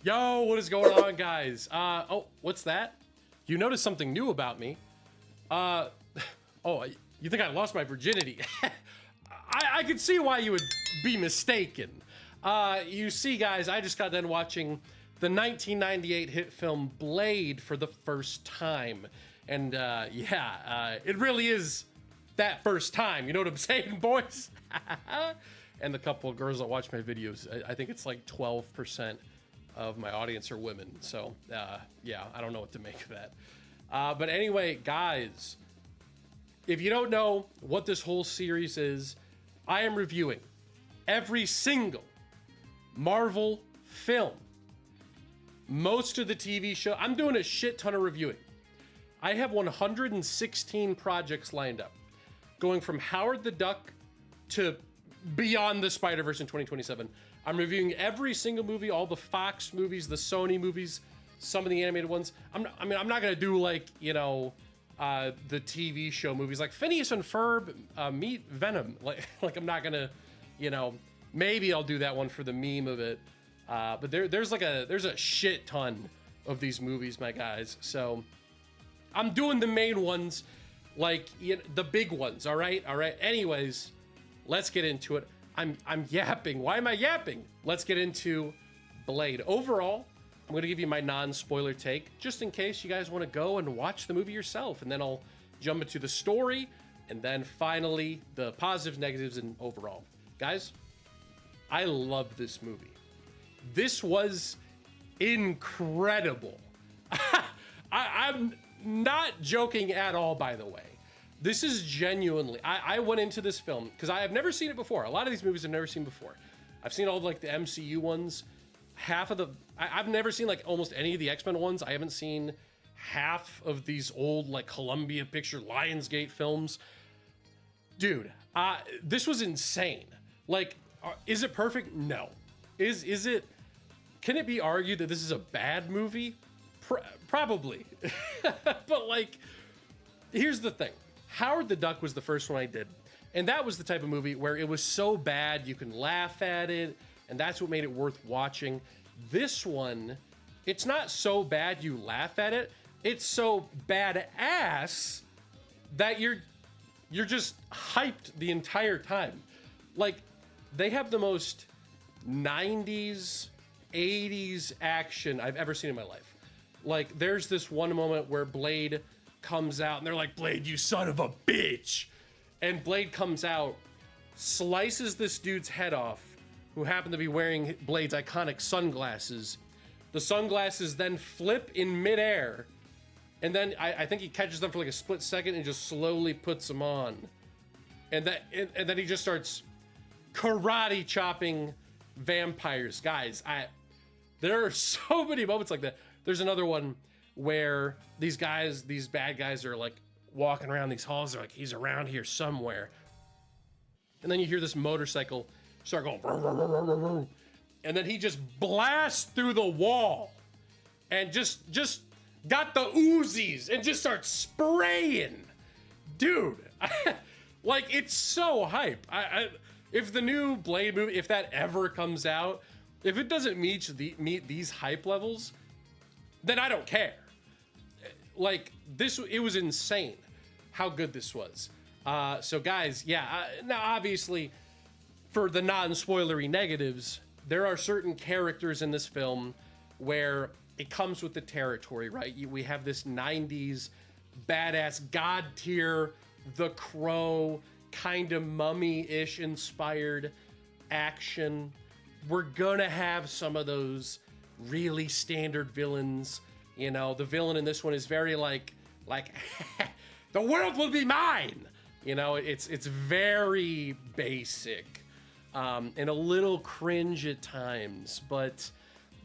Yo, what is going on, guys? Oh, what's that? You noticed something new about me. Oh, you think I lost my virginity? I could see why you would be mistaken. You see, guys, I just got done watching the 1998 hit film Blade for the first time. And, it really is that first time. You know what I'm saying, boys? And the couple of girls that watch my videos, I think it's like 12% of my audience are women. So, yeah, I don't know what to make of that. But anyway, guys, if you don't know what this whole series is, I am reviewing every single Marvel film, most of the TV show. I'm doing a shit ton of reviewing. I have 116 projects lined up, going from Howard the Duck to Beyond the Spider-Verse in 2027. I'm reviewing every single movie, all the Fox movies, the Sony movies, some of the animated ones. I'm not gonna do like, you know, the TV show movies like Phineas and Ferb meet Venom. Like I'm not gonna, you know, maybe I'll do that one for the meme of it. But there's a shit ton of these movies, my guys. So I'm doing the main ones, like, you know, the big ones. All right. Anyways, let's get into it. I'm yapping. Why am I yapping? Let's get into Blade. Overall, I'm going to give you my non-spoiler take, just in case you guys want to go and watch the movie yourself. And then I'll jump into the story, and then finally the positives, negatives, and overall. Guys, I love this movie. This was incredible. I'm not joking at all, by the way. This is genuinely, I went into this film because I have never seen it before. A lot of these movies I've never seen before. I've seen all of, like, the MCU ones. I've never seen like almost any of the X-Men ones. I haven't seen half of these old like Columbia Picture Lionsgate films. Dude, this was insane. Like, is it perfect? No. Is it, can it be argued that this is a bad movie? Probably. But like, here's the thing. Howard the Duck was the first one I did. And that was the type of movie where it was so bad you can laugh at it, and that's what made it worth watching. This one, it's not so bad you laugh at it. It's so badass that you're just hyped the entire time. Like, they have the most 90s, 80s action I've ever seen in my life. Like, there's this one moment where Blade comes out and they're like, "Blade, you son of a bitch." And Blade comes out, slices this dude's head off, who happened to be wearing Blade's iconic sunglasses. The sunglasses then flip in midair, and then I think he catches them for like a split second and just slowly puts them on. And then he just starts karate chopping vampires. Guys, there are so many moments like that. There's another one where these bad guys are like walking around these halls. They're like, "He's around here somewhere." And then you hear this motorcycle start going, "Rrr, rrr, rrr, rrr, rrr." And then he just blasts through the wall and just got the Uzis and just starts spraying. Dude, like, it's so hype. If the new Blade movie, if that ever comes out, if it doesn't meet these hype levels, then I don't care. Like, it was insane how good this was. So guys, yeah, now obviously for the non-spoilery negatives, there are certain characters in this film where it comes with the territory, right? We have this 90s badass god tier, The Crow, kind of mummy-ish inspired action. We're gonna have some of those really standard villains. You know, the villain in this one is very like the world will be mine. You know, it's very basic and a little cringe at times, but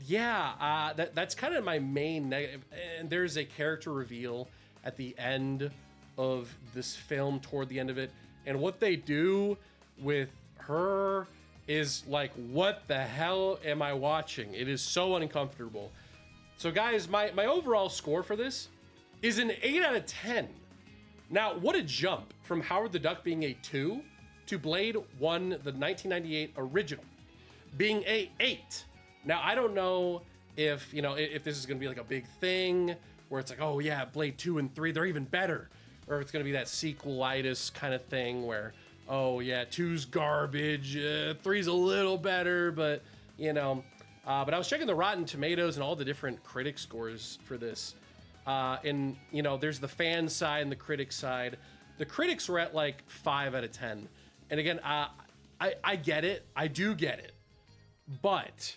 yeah, that's kind of my main negative. And there's a character reveal at the end of this film, toward the end of it, and what they do with her is like, what the hell am I watching? It is so uncomfortable. So guys, my overall score for this is an 8 out of 10. Now, what a jump from Howard the Duck being a 2 to Blade 1, the 1998 original, being a 8. Now, I don't know if, you know, if this is going to be like a big thing where it's like, oh yeah, Blade 2 and 3, they're even better. Or if it's going to be that sequelitis kind of thing where, oh yeah, 2's garbage, 3's a little better, but, you know. But I was checking the Rotten Tomatoes and all the different critic scores for this. And, you know, there's the fan side and the critic side. The critics were at like 5 out of 10. And again, I get it. I do get it. But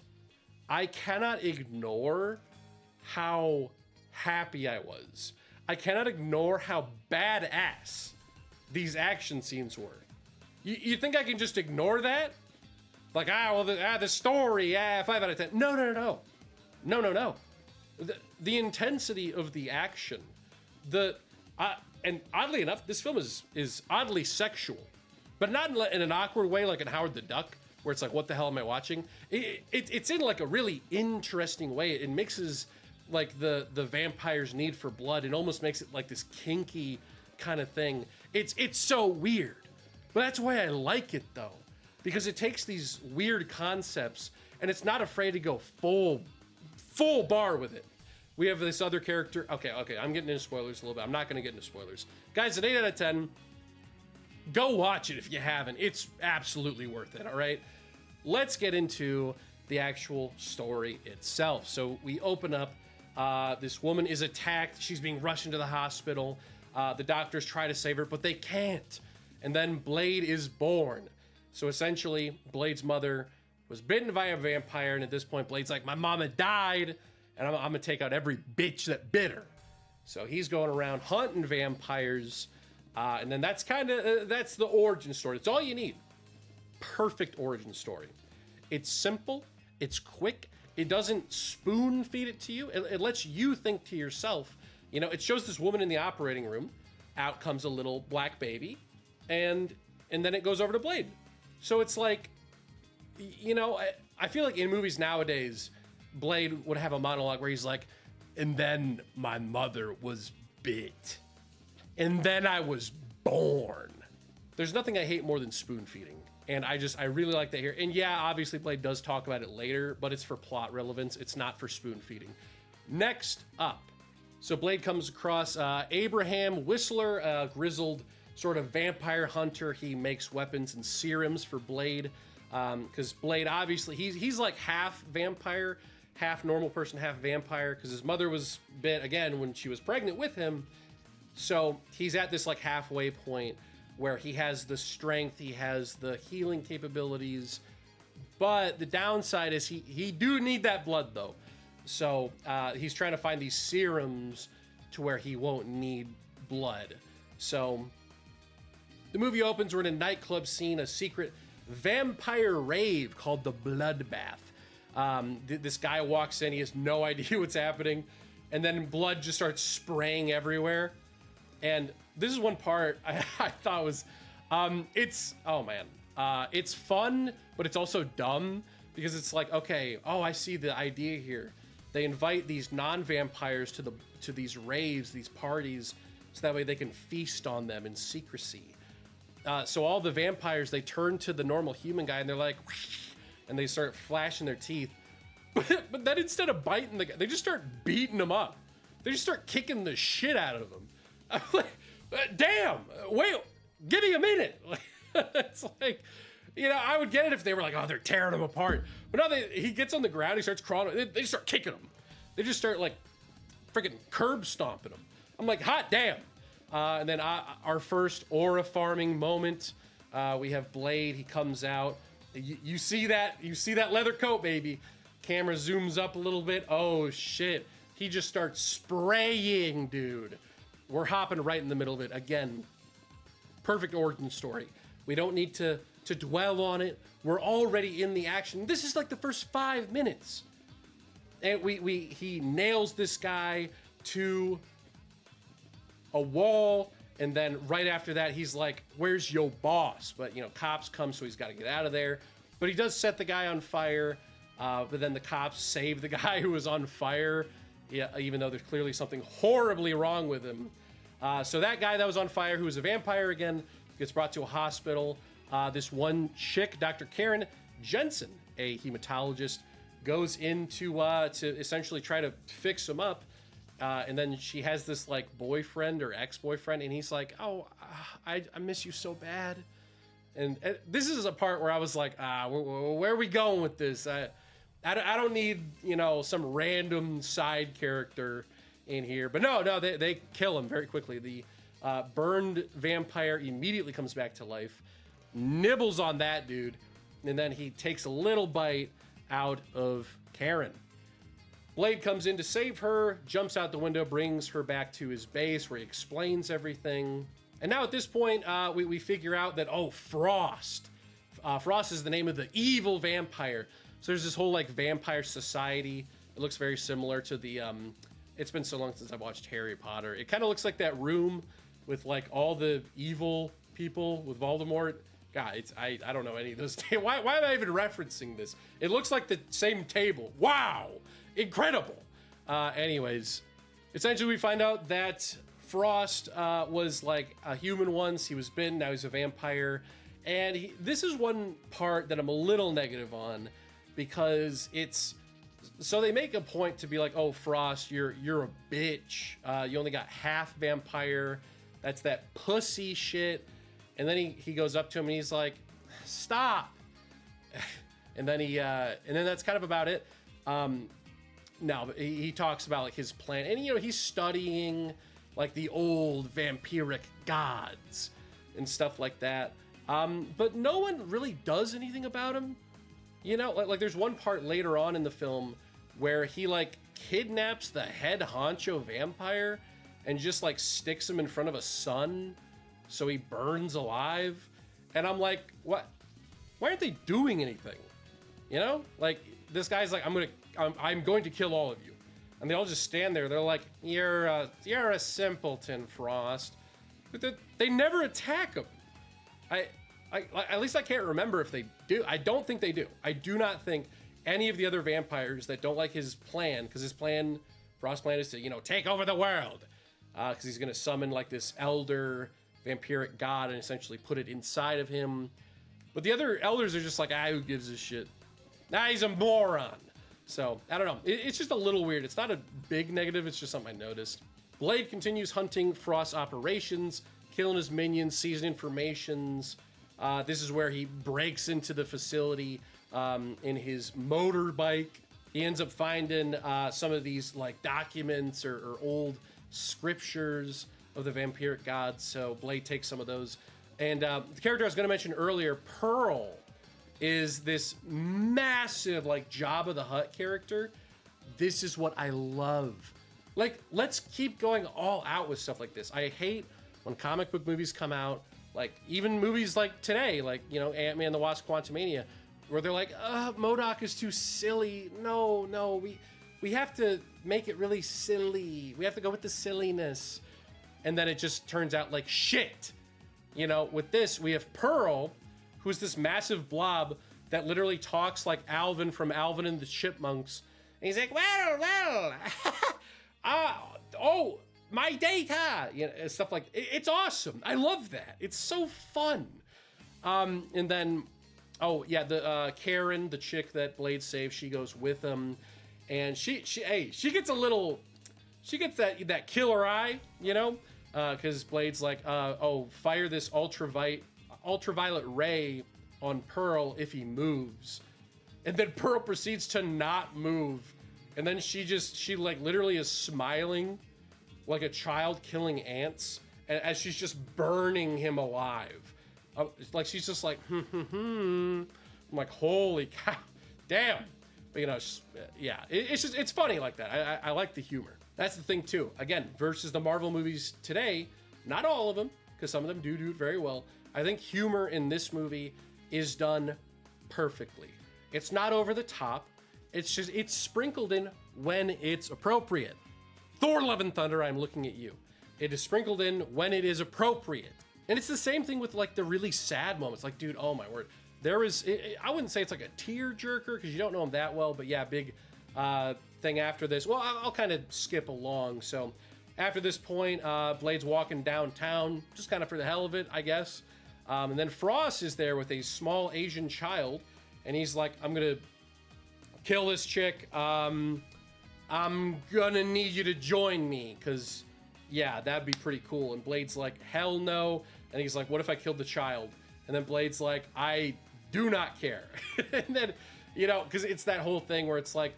I cannot ignore how happy I was. I cannot ignore how badass these action scenes were. You think I can just ignore that? Like, the story, 5 out of 10. No. The intensity of the action, and oddly enough, this film is oddly sexual, but not in an awkward way like in Howard the Duck, where it's like, what the hell am I watching? It's in like a really interesting way. It mixes like the vampire's need for blood and almost makes it like this kinky kind of thing. It's so weird, but that's why I like it though, because it takes these weird concepts and it's not afraid to go full bar with it. We have this other character. Okay, I'm getting into spoilers a little bit. I'm not going to get into spoilers. Guys, an 8 out of 10. Go watch it if you haven't. It's absolutely worth it, all right? Let's get into the actual story itself. So we open up. This woman is attacked. She's being rushed into the hospital. The doctors try to save her, but they can't. And then Blade is born. So essentially, Blade's mother was bitten by a vampire, and at this point, Blade's like, my mama died, and I'm gonna take out every bitch that bit her. So he's going around hunting vampires, and then that's that's the origin story. It's all you need. Perfect origin story. It's simple, it's quick, it doesn't spoon feed it to you, it lets you think to yourself. You know, it shows this woman in the operating room, out comes a little black baby, and then it goes over to Blade. So it's like, you know, I feel like in movies nowadays, Blade would have a monologue where he's like, and then my mother was bit, and then I was born. There's nothing I hate more than spoon feeding, and I really like that here. And yeah, obviously Blade does talk about it later, but it's for plot relevance. It's not for spoon feeding. Next up, so Blade comes across Abraham Whistler, a grizzled sort of vampire hunter. He makes weapons and serums for Blade, because Blade, obviously, he's like half vampire, half normal person, half vampire, because his mother was bit again when she was pregnant with him. So he's at this like halfway point where he has the strength, he has the healing capabilities, but the downside is he do need that blood though. So he's trying to find these serums to where he won't need blood. So the movie opens, we're in a nightclub scene, a secret vampire rave called the Bloodbath. This guy walks in, he has no idea what's happening, and then blood just starts spraying everywhere. And this is one part I thought was, it's fun, but it's also dumb, because it's like, okay, I see the idea here. They invite these non-vampires to these raves, these parties, so that way they can feast on them in secrecy. So all the vampires, they turn to the normal human guy and they're like, and they start flashing their teeth. But then instead of biting the guy, they just start beating him up. They just start kicking the shit out of him. I'm like, damn, wait, give me a minute. It's like, you know, I would get it if they were like, oh, they're tearing him apart. But no, he gets on the ground, he starts crawling, they just start kicking him. They just start like freaking curb stomping him. I'm like, hot damn. And then our first aura farming moment, we have Blade. He comes out. You see that leather coat, baby. Camera zooms up a little bit. Oh shit! He just starts spraying, dude. We're hopping right in the middle of it again. Perfect origin story. We don't need to dwell on it. We're already in the action. This is like the first 5 minutes, and he nails this guy to a wall, and then right after that he's like, where's your boss? But you know, cops come, so he's got to get out of there. But he does set the guy on fire, but then the cops save the guy who was on fire, even though there's clearly something horribly wrong with him. So that guy that was on fire, who was a vampire again, gets brought to a hospital. This one chick, Dr. Karen Jensen, a hematologist, goes into to essentially try to fix him up. And then she has this like boyfriend or ex-boyfriend, and he's like, "Oh, I miss you so bad." And this is a part where I was like, where are we going with this? I don't need, you know, some random side character in here. But no, they kill him very quickly. The burned vampire immediately comes back to life, nibbles on that dude, and then he takes a little bite out of Karen. Blade comes in to save her, jumps out the window, brings her back to his base where he explains everything. And now at this point, we figure out that, oh, Frost. Frost is the name of the evil vampire. So there's this whole like vampire society. It looks very similar to the, it's been so long since I've watched Harry Potter. It kind of looks like that room with like all the evil people with Voldemort. God, I don't know any of those. Why am I even referencing this? It looks like the same table. Wow, incredible. Anyways, essentially we find out that Frost was like a human once. He was bitten, now he's a vampire. And this is one part that I'm a little negative on, because it's, so they make a point to be like, oh, Frost, you're a bitch. You only got half vampire. That's that pussy shit. And then he goes up to him and he's like, stop. And then and then that's kind of about it. Now he talks about like his plan, and you know, he's studying like the old vampiric gods and stuff like that. But no one really does anything about him. You know, like there's one part later on in the film where he like kidnaps the head honcho vampire and just like sticks him in front of a sun so he burns alive. And I'm like, what? Why aren't they doing anything? You know, like this guy's like, I'm going to kill all of you. And they all just stand there. They're like, you're a simpleton, Frost. But they never attack him. At least I can't remember if they do. I don't think they do. I do not think any of the other vampires that don't like his plan, because his plan, Frost's plan, is to, you know, take over the world. Because he's going to summon like this elder vampiric god and essentially put it inside of him. But the other elders are just like, who gives a shit? He's a moron. So, I don't know. It's just a little weird. It's not a big negative. It's just something I noticed. Blade continues hunting Frost's operations, killing his minions, seizing informations. This is where he breaks into the facility in his motorbike. He ends up finding some of these like documents or old scriptures of the vampiric gods. So Blade takes some of those. And the character I was going to mention earlier, Pearl, is this massive like Jabba the Hutt character. This is what I love. Like, let's keep going all out with stuff like this. I hate when comic book movies come out, like even movies like today, like, you know, Ant-Man and the Wasp: Quantumania, where they're like, MODOK is too silly. No, we have to make it really silly. We have to go with the silliness. And then it just turns out like shit. You know, with this, we have Pearl, who's this massive blob that literally talks like Alvin from Alvin and the Chipmunks. And he's like, well, oh, my data, you know, and stuff like, it's awesome. I love that. It's so fun. And then, oh yeah, the Karen, the chick that Blade saved, she goes with him, and she gets a little, she gets that killer eye, you know, because Blade's like, oh, fire this ultraviolet ray on Pearl if he moves. And then Pearl proceeds to not move. And then she like literally is smiling like a child killing ants as she's just burning him alive. Like she's just like, I'm like, holy cow, damn. But you know, yeah, it's funny like that. I like the humor. That's the thing too. Again, versus the Marvel movies today, not all of them, because some of them do it very well. I think humor in this movie is done perfectly. It's not over the top. It's just, it's sprinkled in when it's appropriate. Thor: Love and Thunder, I'm looking at you. It is sprinkled in when it is appropriate. And it's the same thing with like the really sad moments. Like, dude, oh my word. There is, I wouldn't say it's like a tear jerker because you don't know him that well, but yeah, big thing after this. Well, I'll kind of skip along. So after this point, Blade's walking downtown, just kind of for the hell of it, I guess. And then Frost is there with a small Asian child, and he's like, I'm gonna kill this chick. I'm gonna need you to join me, because, yeah, that'd be pretty cool. And Blade's like, hell no. And he's like, what if I killed the child? And then Blade's like, I do not care. And then, you know, because it's that whole thing where it's like,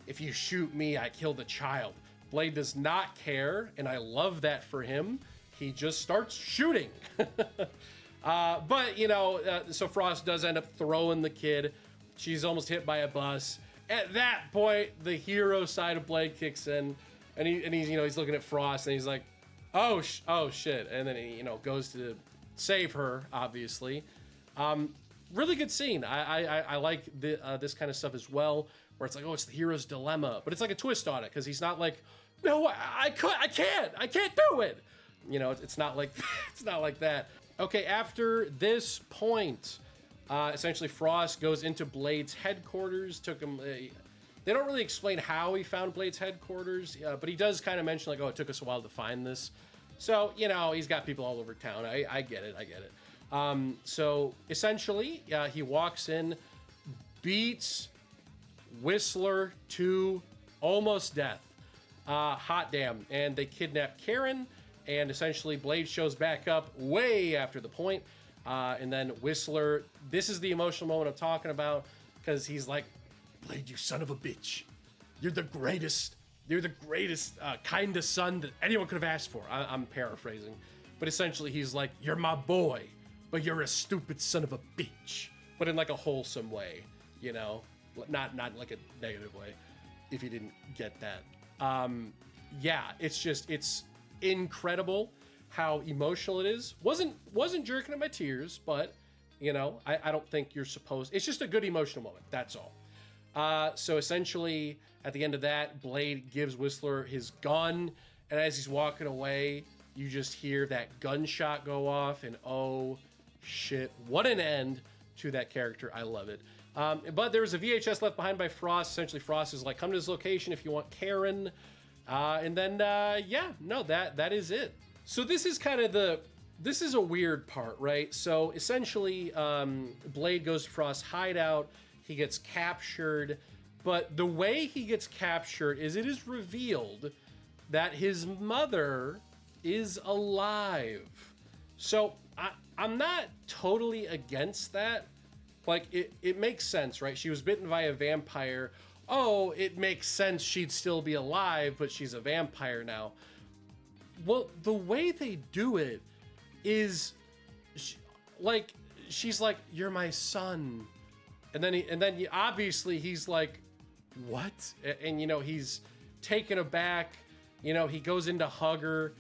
if you shoot me, I kill the child. Blade does not care, and I love that for him. He just starts shooting. But, you know, so Frost does end up throwing the kid. She's almost hit by a bus. At that point, the hero side of Blade kicks in, and he's, you know, he's looking at Frost, and he's like, oh shit. And then he, you know, goes to save her, obviously. Really good scene. I like this kind of stuff as well, where it's like, oh, it's the hero's dilemma, but it's like a twist on it, because he's not like, no, I can't do it. You know, it's not like it's not like that. Okay, after this point, essentially Frost goes into Blade's headquarters. Took him. They don't really explain how he found Blade's headquarters, but he does kind of mention like, oh, it took us a while to find this. So, you know, he's got people all over town. I get it. So essentially, he walks in, beats Whistler to almost death. Hot damn. And they kidnap Karen, and essentially Blade shows back up way after the point. And then Whistler, this is the emotional moment I'm talking about, because he's like, Blade, you son of a bitch. You're the greatest kindest son that anyone could have asked for. I'm paraphrasing. But essentially he's like, you're my boy, but you're a stupid son of a bitch. But in like a wholesome way, you know? Not like a negative way, if you didn't get that. Yeah, it's incredible how emotional it is. Wasn't jerking at my tears, but, you know, I don't think you're supposed... It's just a good emotional moment, that's all. So essentially, at the end of that, Blade gives Whistler his gun, and as he's walking away, you just hear that gunshot go off, and oh shit, what an end to that character. I love it. But there's a VHS left behind by Frost. Essentially, Frost is like, come to this location if you want Karen. And then, yeah, no, that is it. So this is kind of this is a weird part, right? So essentially, Blade goes to Frost's hideout. He gets captured. But the way he gets captured is it is revealed that his mother is alive. So I'm not totally against that. Like, it makes sense, right? She was bitten by a vampire. Oh, it makes sense she'd still be alive, but she's a vampire now. Well, the way they do it is, she's like, you're my son. And then obviously he's like, what? And, you know, he's taken aback. You know, he goes in to hug her.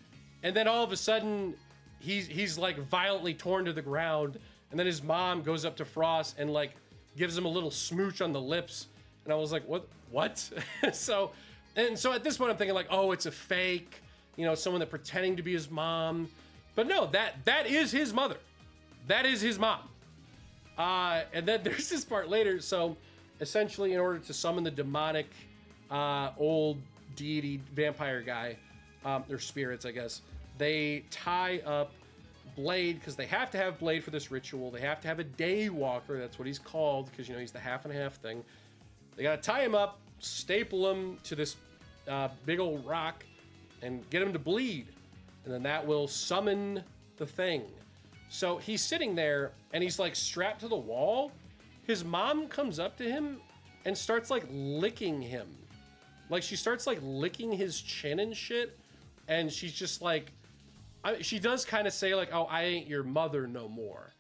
And then all of a sudden, he's like violently torn to the ground. And then his mom goes up to Frost and like gives him a little smooch on the lips. And I was like, what? So at this point I'm thinking like, oh, it's a fake, you know, someone that pretending to be his mom. But no, that is his mother. That is his mom. And then there's this part later. So essentially, in order to summon the demonic old deity vampire guy, or spirits, I guess, they tie up Blade, because they have to have Blade for this ritual. They have to have a Daywalker. That's what he's called, because, you know, he's the half and half thing. They got to tie him up, staple him to this big old rock, and get him to bleed. And then that will summon the thing. So he's sitting there, and he's, like, strapped to the wall. His mom comes up to him and starts, like, licking him. Like, she starts, like, licking his chin and shit. And she's just, like... she does kind of say, like, oh, I ain't your mother no more.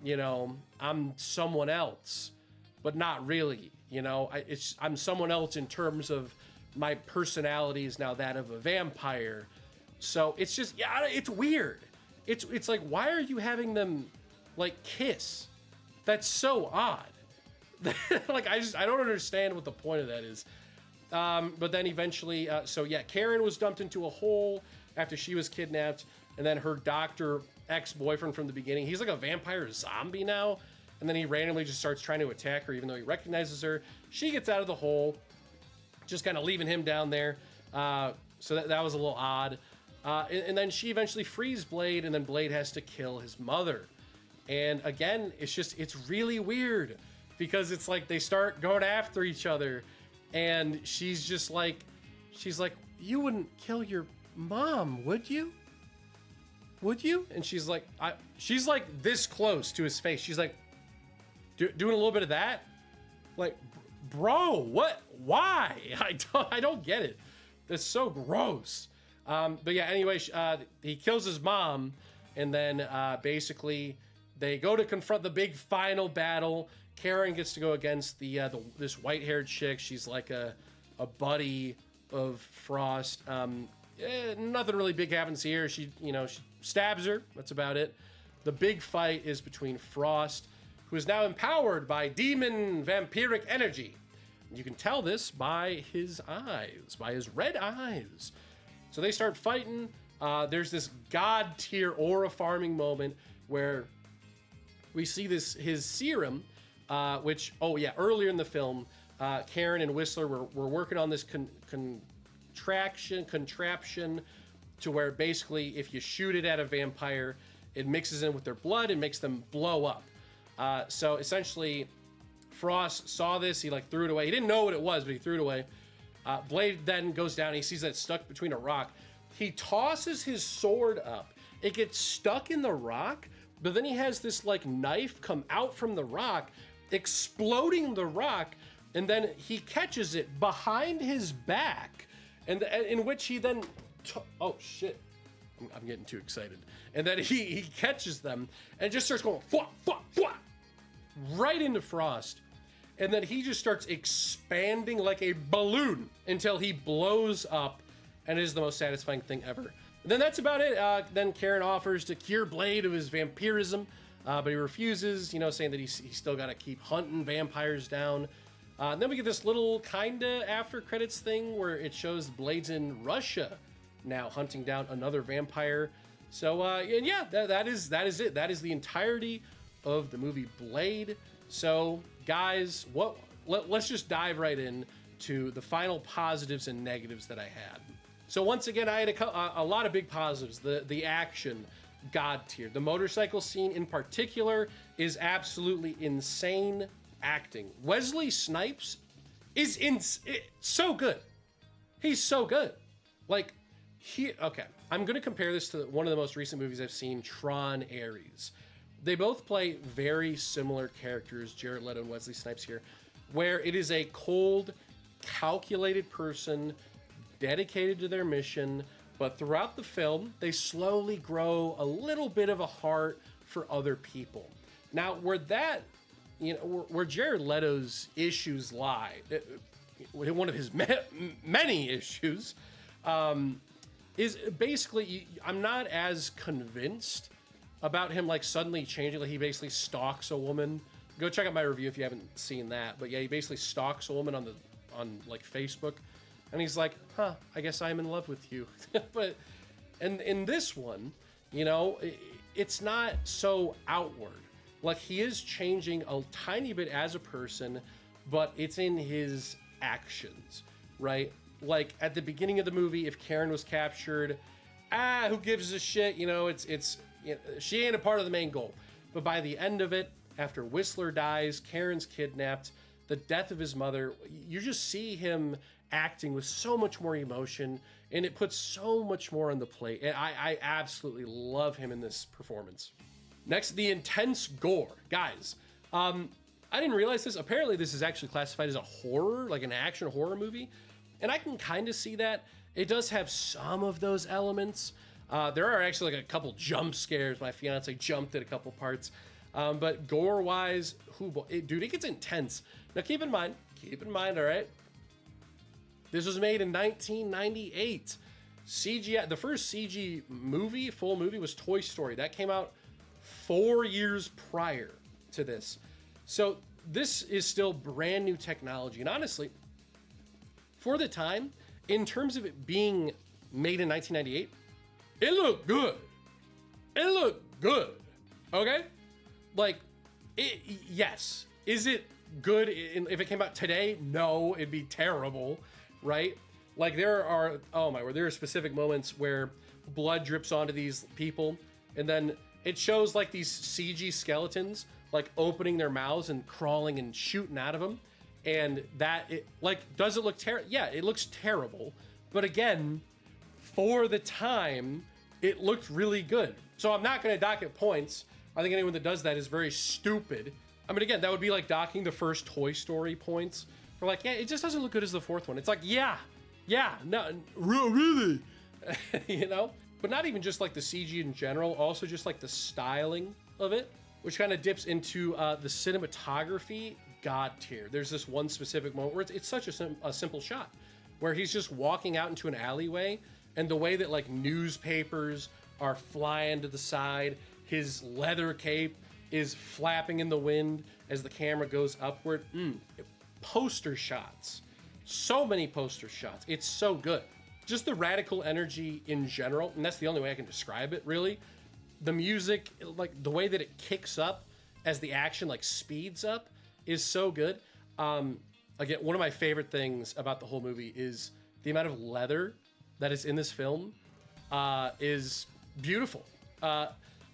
You know, I'm someone else. But not really, you know? I'm someone else in terms of my personality is now that of a vampire. So it's just, yeah, it's weird. It's like, why are you having them, like, kiss? That's so odd. Like, I don't understand what the point of that is. But then eventually, so yeah, Karen was dumped into a hole after she was kidnapped, and then her doctor ex-boyfriend from the beginning, he's like a vampire zombie now, and then he randomly just starts trying to attack her even though he recognizes her. She gets out of the hole, just kind of leaving him down there. So that was a little odd. And then she eventually frees Blade, and then Blade has to kill his mother. And again, it's really weird because it's like they start going after each other, and she's like, you wouldn't kill your mom, would you? Would you? And she's like this close to his face. She's like doing a little bit of that. Like, bro, what? Why? I don't get it. That's so gross. But yeah, anyway, he kills his mom, and then basically they go to confront the big final battle. Karen gets to go against this white-haired chick. She's like a buddy of Frost. Nothing really big happens here. She stabs her. That's about it. The big fight is between Frost, who is now empowered by demon vampiric energy. You can tell this by his eyes, by his red eyes. So they start fighting. There's this god tier aura farming moment where we see his serum, which, earlier in the film, Karen and Whistler were working on this contraption to where basically if you shoot it at a vampire, it mixes in with their blood and makes them blow up. So essentially, Frost saw this, he threw it away. He didn't know what it was, but he threw it away. Blade then goes down, he sees that it's stuck between a rock. He tosses his sword up. It gets stuck in the rock, but then he has this knife come out from the rock, exploding the rock, and then he catches it behind his back, and in which he then oh shit, I'm getting too excited. And then he catches them and just starts going fwah, fwah, fwah, right into Frost. And then he just starts expanding like a balloon until he blows up, and it is the most satisfying thing ever. And then that's about it. Then Karen offers to cure Blade of his vampirism, but he refuses, saying that he's still got to keep hunting vampires down. And then we get this little kinda after credits thing where it shows Blade's in Russia now hunting down another vampire. So and yeah, that is it. That is the entirety of the movie Blade. So guys, let's just dive right in to the final positives and negatives that I had. So once again, I had a lot of big positives. The action, god tier. The motorcycle scene in particular is absolutely insane acting. Wesley Snipes is so good. He's so good. Okay, I'm going to compare this to one of the most recent movies I've seen, Tron Ares. They both play very similar characters, Jared Leto and Wesley Snipes here, where it is a cold, calculated person dedicated to their mission, but throughout the film, they slowly grow a little bit of a heart for other people. Now, where Jared Leto's issues lie, one of his many issues, is basically, I'm not as convinced about him suddenly changing. He basically stalks a woman. Go check out my review if you haven't seen that. But yeah, he basically stalks a woman on Facebook, and he's like, "Huh, I guess I'm in love with you." But and in this one, it's not so outward. He is changing a tiny bit as a person, but it's in his actions, right? At the beginning of the movie, if Karen was captured, who gives a shit? She ain't a part of the main goal. But by the end of it, after Whistler dies, Karen's kidnapped, the death of his mother, you just see him acting with so much more emotion, and it puts so much more on the plate. And I absolutely love him in this performance. Next, the intense gore. Guys, I didn't realize this. Apparently, this is actually classified as a horror, an action horror movie. And I can kind of see that. It does have some of those elements. There are actually a couple jump scares. My fiance jumped at a couple parts. But gore-wise, dude, it gets intense. Now, keep in mind, all right? This was made in 1998. CGI, the first CG movie, full movie, was Toy Story. That came out 4 years prior to this. So this is still brand new technology. And honestly, for the time, in terms of it being made in 1998, it looked good. Okay? Yes. Is it good if it came out today? No, it'd be terrible, right? There are specific moments where blood drips onto these people, and then it shows these CG skeletons like opening their mouths and crawling and shooting out of them. And that, does it look terrible? Yeah, it looks terrible. But again, for the time, it looked really good. So I'm not going to dock it points. I think anyone that does that is very stupid. I mean, again, that would be like docking the first Toy Story points. We're like, yeah, it just doesn't look good as the fourth one. It's like, yeah, no, really, you know? But not even just like the CG in general, also just like the styling of it, which kind of dips into the cinematography god tier. There's this one specific moment where it's such a simple shot where he's just walking out into an alleyway, and the way that like newspapers are flying to the side, his leather cape is flapping in the wind as the camera goes upward. Poster shots. So many poster shots. It's so good. Just the radical energy in general, and that's the only way I can describe it, really. The music, like the way that it kicks up as the action like speeds up is so good. Again, one of my favorite things about the whole movie is the amount of leather that is in this film is beautiful.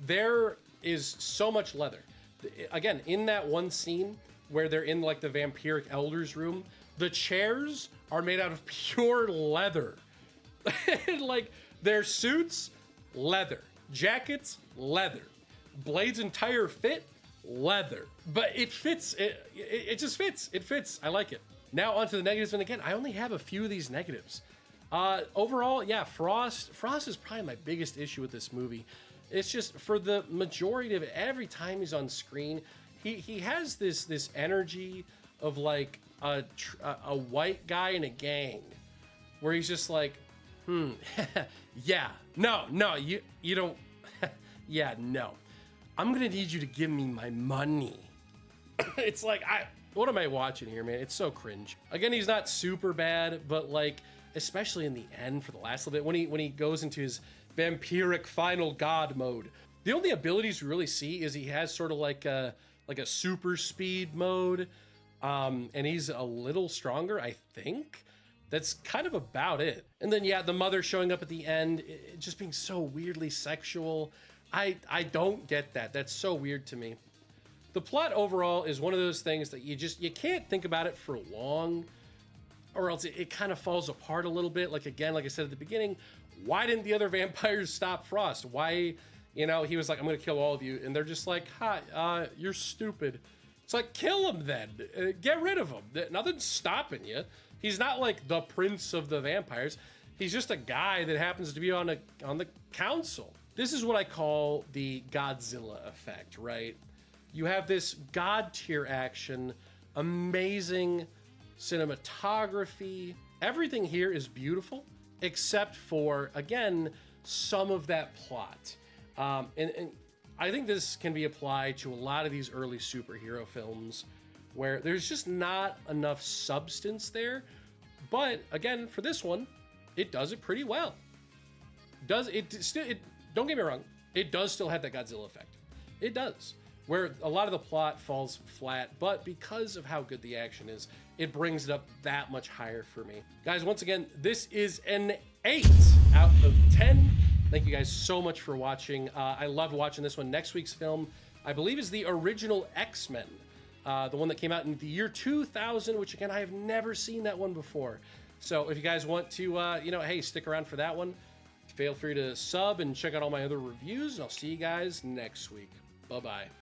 There is so much leather. Again, in that one scene where they're in like the vampiric elders room, the chairs are made out of pure leather. Like their suits, leather. Jackets, leather. Blade's entire fit, leather. But it fits. It just fits. It fits. I like it. Now onto the negatives, and again, I only have a few of these negatives. Overall, yeah, Frost is probably my biggest issue with this movie. It's just for the majority of it, every time he's on screen, he has this energy of like a white guy in a gang, where he's just like, yeah, no, you don't, yeah, no, I'm gonna need you to give me my money. It's like, what am I watching here, man? It's so cringe. Again, he's not super bad, but like, especially in the end for the last little bit, when he goes into his vampiric final god mode, the only abilities we really see is he has sort of like a super speed mode, and he's a little stronger, I think. That's kind of about it. And then yeah, the mother showing up at the end, it just being so weirdly sexual. I don't get that. That's so weird to me. The plot overall is one of those things that you can't think about it for long, or else it kind of falls apart a little bit. Like, again, like I said at the beginning, why didn't the other vampires stop Frost? Why, he was like, I'm gonna kill all of you, and they're just like, hi, you're stupid. It's like, kill him then. Get rid of him. Nothing's stopping you. He's not like the prince of the vampires. He's just a guy that happens to be on the council. This is what I call the Godzilla effect, right? You have this god tier action, amazing cinematography. Everything here is beautiful, except for, again, some of that plot. And I think this can be applied to a lot of these early superhero films where there's just not enough substance there. But again, for this one, it does it pretty well. Don't get me wrong, it does still have that Godzilla effect. It does. Where a lot of the plot falls flat, but because of how good the action is, it brings it up that much higher for me. Guys, once again, this is an 8 out of 10. Thank you guys so much for watching. I loved watching this one. Next week's film, I believe, is the original X-Men, the one that came out in the year 2000, which again, I have never seen that one before. So if you guys want to, hey, stick around for that one, feel free to sub and check out all my other reviews, and I'll see you guys next week. Bye-bye.